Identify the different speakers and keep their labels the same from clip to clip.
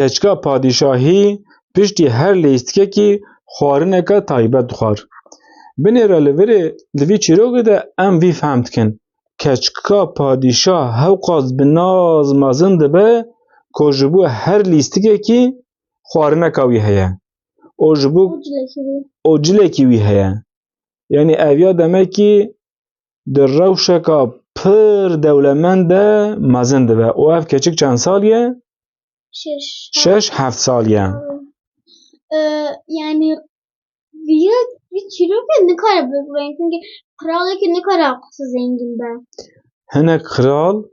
Speaker 1: keçika padişahî piştî her lêstikekî xwarineka taybet dixwar. Binêre li vî çîrokê de em vî fehm dikin. Keçika padîşah hewqas bi naz mezin dibe ku ji bo her lîstikekî xwarineka wî heye. û cilekî wî heye. Yani ev ya demekî di rewşeka pir dewlemend de mezin dibe. û ev keçik çend sal ye? 6-7 sal ye.
Speaker 2: Yani bir çîrokê nikare bigrin çünkü kralekî nikare qisa zengin be.
Speaker 1: Hinek kral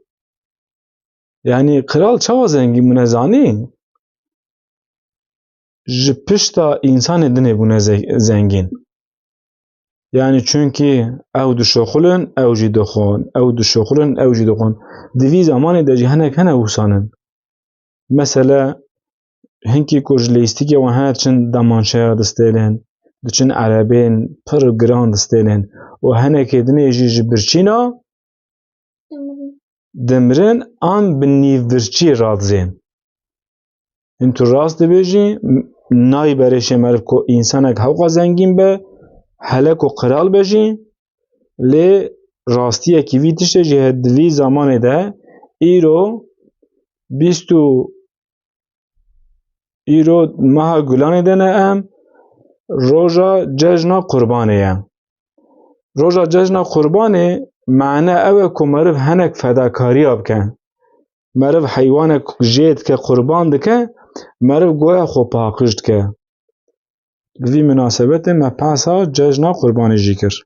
Speaker 1: yani kral çawa zengîn bûne zanî? Ji pişta însanê dinê bûne zengîn. Yani çünkü ew dişoxulin ew jî dixwin, ew dişoxulin ew jî dixwin. Di vî zamanê de jî hinek hene wîsanin. Mesela hinkî ku ji lêstikê wan hene diçin demançeya distêlin, diçin erebên pir giran distêlin û henekê dinê jî ji birçîna dimirin an bi nîvbirçî radizên. Hin tu rast dibêjî nayê berêşê meriv ku însanek hewqa zengîn be hele ku kral be jî lê rastiyekî vî tiştê jî heye di vî zamanê de îro meha Gulanê de ne em roja cejna Qurbanê ye. Roja cejna Qurbanê mane ew e ku meriv hinek fedakariya bike. Meriv heywanek jê dike qurban dike, meriv goya xwe paqij dike. Bi vî münasebetê me behsa cejna Qurbanê jî kir.